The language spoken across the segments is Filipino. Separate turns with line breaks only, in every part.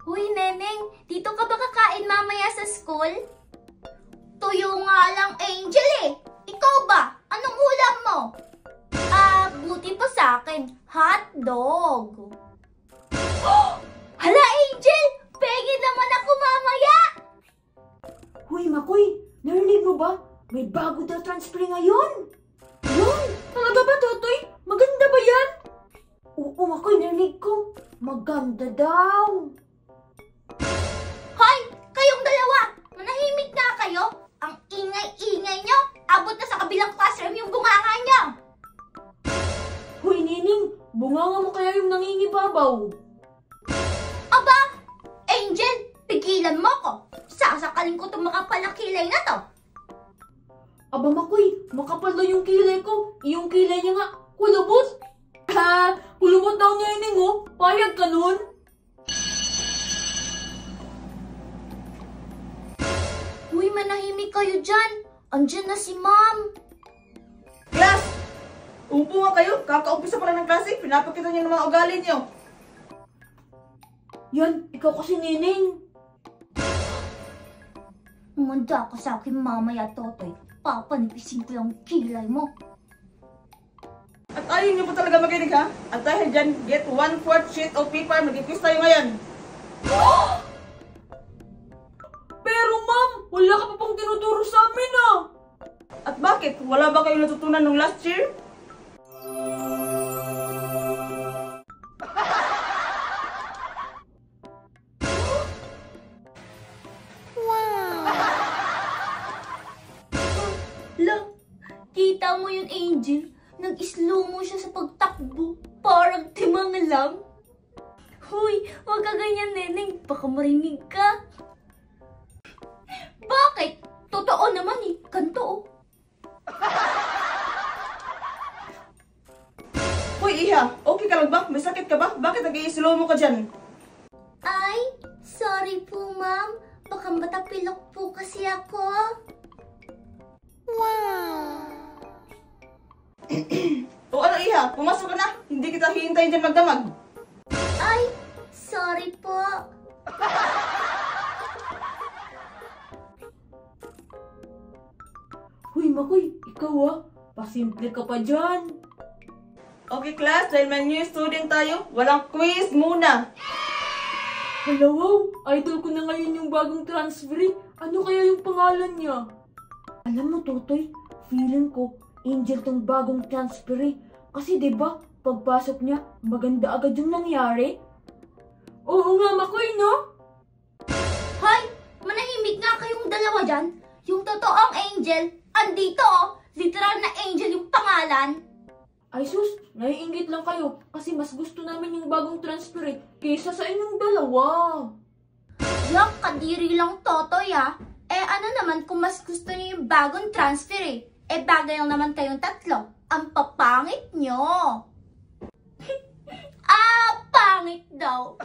Uy, Neneng, dito ka ba kakain mamaya sa school? Tuyo nga lang, Angel eh. Ikaw ba? Anong ulam mo? Buti pa sa akin, hotdog. Hala, Angel! Pegi naman ako mamaya!
Huy, Makoy, narinig mo ba? May bago daw transfer ngayon. Yun, talaga ba, Totoy? Maganda ba yan? Oo, Makoy, narinig ko. Maganda daw.
Hoy! Kayong dalawa! Manahimik nga kayo! Ang ingay-ingay nyo! Abot na sa kabilang classroom yung bunganga nyo!
Huy, Nining, bunganga mo kaya yung nangingibabaw?
Aba! Angel! Pigilan mo ko! Sasakalin ko itong makapalang kilay na to!
Aba, Makoy, makapal daw yung kilay ko. Yung kilay niya nga, kulubot. Ha, kulubot daw niya, Nining, oh. Payag ka nun?
Uy, manahimik kayo dyan! Andyan na si Ma'am!
Class! Upo nga kayo. Kakaumpisa pa lang ng klase. Pinapakita niyo ng mga ugali niyo.
Yan, ikaw kasi, Nining.
Umanda ka sa akin mamaya, Totoy. Papanipisin ko yung kilay mo.
At ayaw niyo pa talaga makinig, ha? At dahil dyan, get 1/4 sheet of paper. Mag-quiz tayo ngayon.
Pero, Ma'am, wala ka pa pang tinuturo sa amin, ah.
At bakit? Wala ba kayo natutunan nung last year?
Lang, kita mo yun, Angel? Nag-slow mo siya sa pagtakbo. Parang timang lang. Huy, huwag ka ganyan, Neneng. Baka marinig ka. Bakit? Totoo naman eh. Kanto oh.
Hoy, Iha. Okay ka lang ba? May sakit ka ba? Bakit nag-i-slow mo ka dyan?
Ay, sorry po, Ma'am. Baka matapilok po kasi ako. Wow!
O ano, Iha? Pumasok ka na. Hindi kita hihintayin dyan magdamag.
Ay, sorry po.
Huy, Makoy, ikaw, ah. Pasimple ka pa dyan.
Okay, class. Dahil may new student tayo, walang quiz muna.
Hala, wow. Idol ko na ngayon yung bagong transfer. Ano kaya yung pangalan niya? Alam mo, Totoy, feeling ko, Angel tong bagong transfer. Kasi 'di ba, pagpasok niya, maganda agad yung nangyari. Oo nga, Makoy, no?
Hoy, manahimik nga kayong dalawa dyan. Yung totoong Angel, andito oh. Literal na Angel yung pangalan.
Ay sus, naiinggit lang kayo kasi mas gusto namin yung bagong transfer kaysa sa inyong dalawa.
Yak, kadiri lang, Totoy ah. Ano naman kung mas gusto niyo yung bagong transfer eh? Bagay lang naman kayong tatlo. Ang papangit nyo. Pangit daw.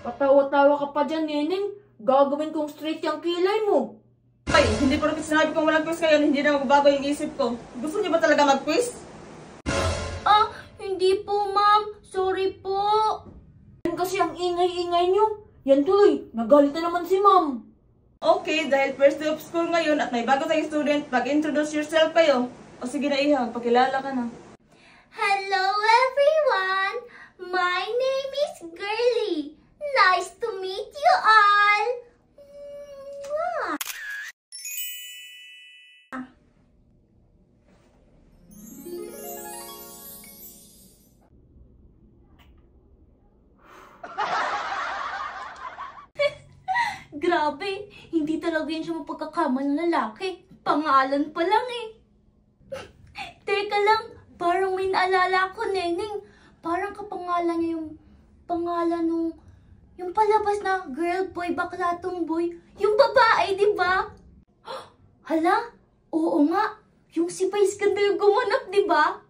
Patawa-tawa ka pa dyan, Neneng. Gagawin kong straight yung kilay mo.
Ay, hindi po rin sinabi kong walang quiz ngayon. Hindi na magbabago yung isip ko. Gusto niyo ba talaga mag-quiz?
Hindi po, Ma'am. Sorry po.
Yan kasi ang ingay-ingay nyo. Yan tuloy, nagalit na naman si Ma'am.
Okay, dahil first day of school ngayon at may bago tayong student, mag-introduce yourself kayo. O sige na, Iha, pakilala ka na.
Hello, everyone. My name is Girly. Nice to meet you all. Mwah. Grabe, hindi talaga yun siya mapagkakama ng lalaki. Pangalan pa lang eh. Teka lang, parang may naalala ko, Neneng. Parang kapangalan niya yung pangalan nung yung palabas na girl, boy, bakla, tomboy. Yung babae, di ba? Hala, oo nga. Yung si Vice ganda yung gumanap, di ba?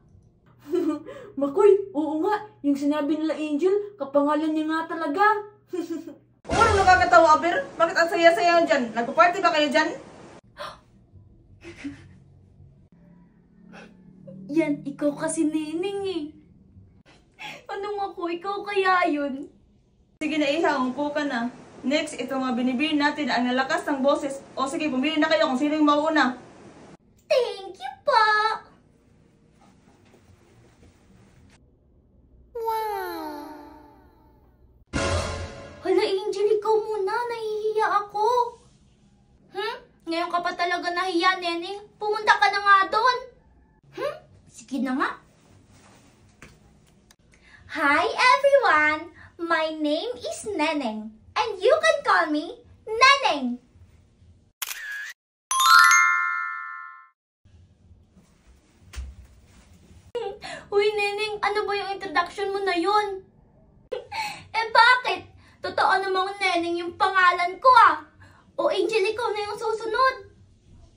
Makoy, oo nga. Yung sinabi nila Angel, kapangalan niya nga talaga.
O ano nakakatawa, Aber? Bakit ang saya-saya dyan? Nagpa-party ba kayo dyan?
Yan, ikaw kasi, Neneng eh. Anong ako, ikaw kaya yun?
Sige na iha, umupo ka na. Next, ito mga binibili natin ang nalakas ng boses. O sige, pumili na kayo kung sino yung mauuna.
Thank you po! Hala, Angel, ikaw muna. Nahihiya ako. Ngayon ka pa talaga nahiya, Neneng. Pumunta ka na nga doon. Sige na nga. Hi, everyone. My name is Neneng. And you can call me Neneng. Uy, Neneng, ano ba yung introduction mo na yun? Bakit? Totoo namang Neneng yung pangalan ko O Angel, ikaw na yung susunod.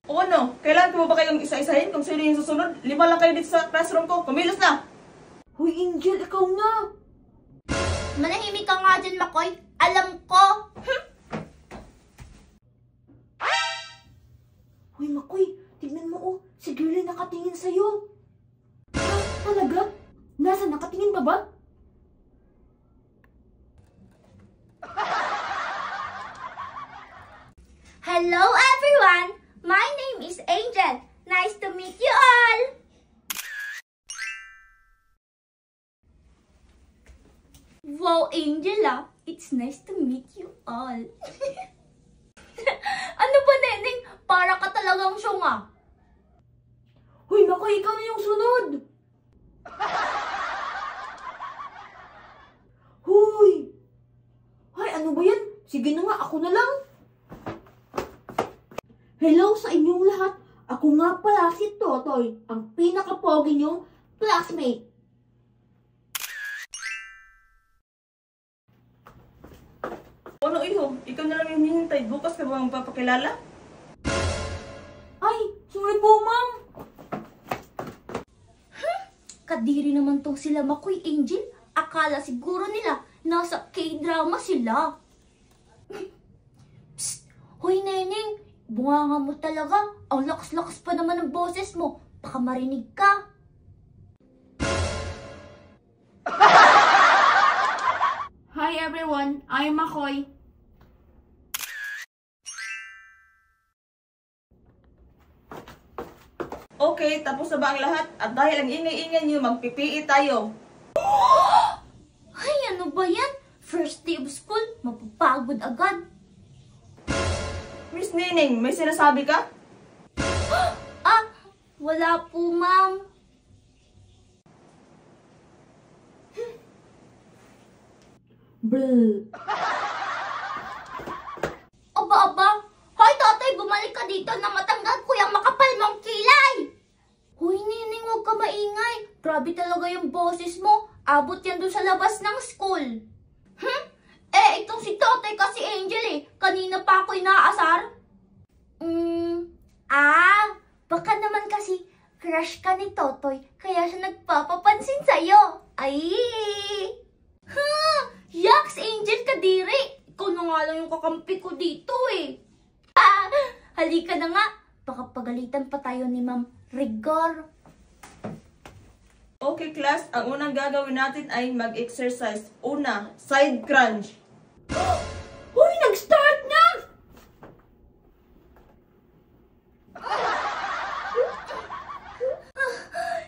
O ano, kailangan ko ba kayong isa-isahin kung sino yung susunod? 5 lang kayo dito sa classroom ko. Kumilos na!
Hoy, Angel, ikaw na!
Manahimik ka nga dyan, Makoy. Alam ko.
Hoy, Makoy, tignan mo si Girlie nakatingin sa'yo. Talaga? Nasa nakatingin pa ba?
Hello, everyone. My name is Angel. Nice to meet you all. Wow, Angel, it's nice to meet you all. Ano ba, Neneng? Para ka talagang syunga.
Hoy, Makoy, ikaw na yung sunod! Hoy! Hoy, ano ba yan? Sige na nga, ako na lang. Hello sa inyong lahat. Ako nga pala si Totoy, ang pinaka-pogi niyong classmate.
Ano iho? Ikaw na lang yung hinihintay. Bukas ka ba magpapakilala?
Ay, sorry po, ma'am.
Kadiri naman tong sila Makoy, Angel. Akala siguro nila nasa K-drama sila. Psst! Hoy, Neneng! Bunganga mo talaga. Ang lakas-lakas pa naman ng boses mo. Baka marinig ka.
Hi everyone, I'm Makoy.
Okay, tapos na ba ang lahat? At dahil ang ingay-ingay nyo, magpipiit tayo.
Ay, ano ba yan? First day of school, mapapagod agad.
Miss Nining, may sinasabi ka?
Wala po, ma'am.
Bleh.
Aba. Hoy, Totoy, bumalik ka dito na matanggal ko yung makapal mong kilay. Hoy, Neneng, huwag ka maingay. Grabe talaga yung boses mo. Abot yan dun sa labas ng school. Itong si Totoy kasi Angel Kanina pa ako inaasar. Baka naman kasi crush ka ni Totoy, kaya siya nagpapapansin sa'yo. Ay! Yaks, Angel, kadiri! Ikaw na nga lang yung kakampi ko dito Halika na nga. Baka pagalitan pa tayo ni Ma'am Rigor.
Okay, class. Ang unang gagawin natin ay mag-exercise. Una, side crunch.
Hoy, nag-start na!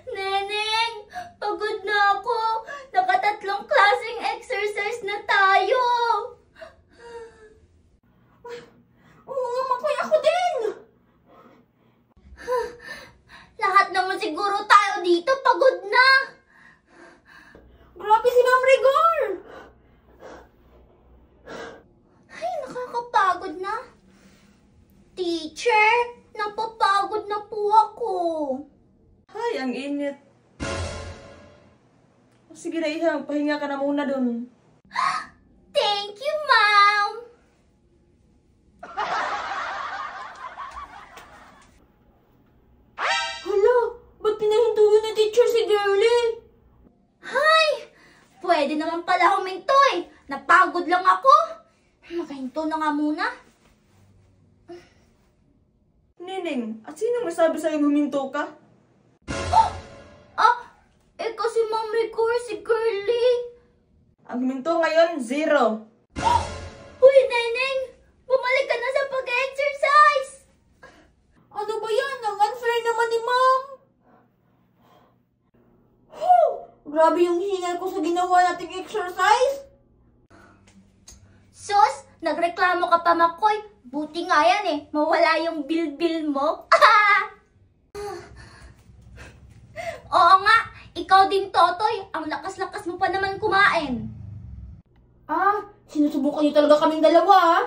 Neneng, pagod na ako. Nakatatlong klaseng exercise na tayo.
Oo nga, Makoy, ako din!
Lahat naman siguro tayo dito pagod na.
Grabe si Ma'am Rigor!
Ay, nakakapagod na. Teacher, napapagod na po ako.
Ay, ang init. Sige na, Iha. Pahinga ka na muna dun.
Thank you, Ma'am.
Hala, ba't pinahinto yun ni teacher si Girlie?
Hay, pwede naman pala huminto Napagod lang ako. Makahinto na nga muna.
Nining, at sino masabi sa'yo huminto ka?
Kasi Ma'am Rigor, si Girlie.
Ang huminto ngayon, 0.
Uy, Neneng! Bumalik ka na sa pag-exercise!
Ano ba yan? Ang unfair naman ni Ma'am. Whew! Grabe yung hingal ko sa ginawa nating exercise.
Sus, nagreklamo ka pa, Makoy. Buti nga yan eh, mawala yung bil-bil mo. Oo nga, ikaw din, Totoy. Ang lakas-lakas mo pa naman kumain.
Sinusubukan niyo talaga kaming dalawa, ha?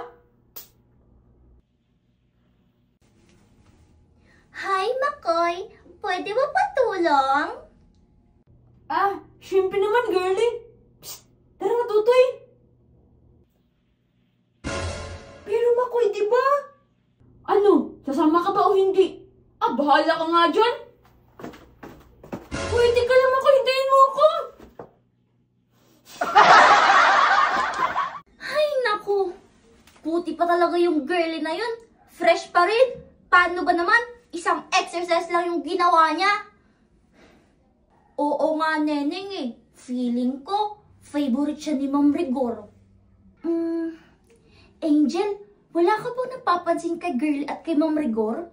Hi, Makoy. Pwede ba patulong?
Siyempre naman, girlie. Psst, tara na, Tutoy. Pero Makoy, di ba? Ano? Sasama ka ba o hindi? Bahala ka nga dyan. Pwede ka lang, Makoy. Hintayin mo ako.
Ay, naku. Puti pa talaga yung girlie na yun. Fresh pa rin. Paano ba naman? Isang exercise lang yung ginawa niya. Oo nga, Neneng eh. Feeling ko, favorite siya ni Ma'am Rigor. Angel, wala ka bang napapansin kay girl at kay Ma'am Rigor?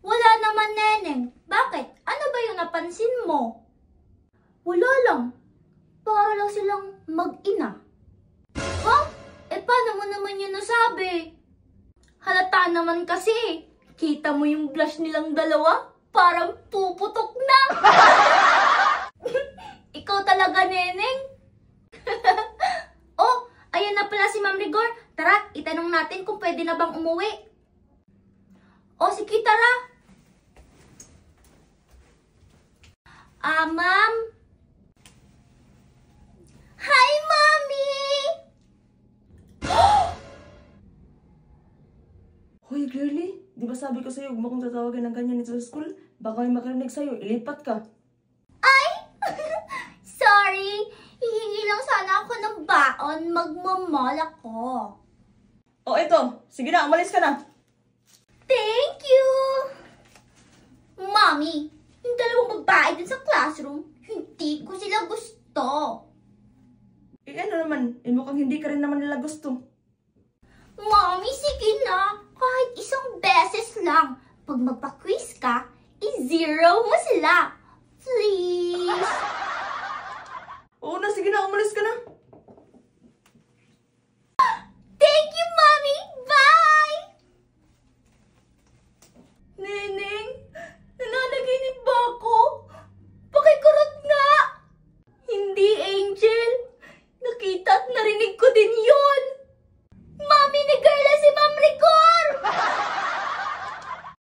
Wala naman, Neneng. Bakit? Ano ba yung napansin mo? Wala lang. Para lang silang mag-ina. Ha? Paano mo naman yun nasabi? Halata naman kasi. Kita mo yung blush nilang dalawa? Parang puputok na. Ikaw talaga, Neneng. Oh, ayan na pala si Ma'am Rigor. Tara, itanong natin kung pwede na bang umuwi. O, sige, tara. Ma'am? Hi, Mommy!
Hoy, girlie. Di ba sabi ko sa'yo, huwag mo kong tatawagan ng ganyan dito sa school? Baka may makarinig sa'yo, ilipat ka.
Sorry, hihingi lang sana ako ng baon. Magmamall ako.
O, eto. Sige na, umalis ka na.
Thank you! Mommy, yung dalawang babae din sa classroom, hindi ko sila gusto.
Ano naman, mukhang hindi ka rin naman nila gusto.
Mommy, sige na. Kahit isang beses lang. Pag magpa-quiz ka, i-zero mo sila. Please.
Oo na, sige na, umalis ka na.
Thank you, Mommy. Bye! Neneng, nananaginip ba ako? Pakikurot nga. Hindi, Angel. Nakita at narinig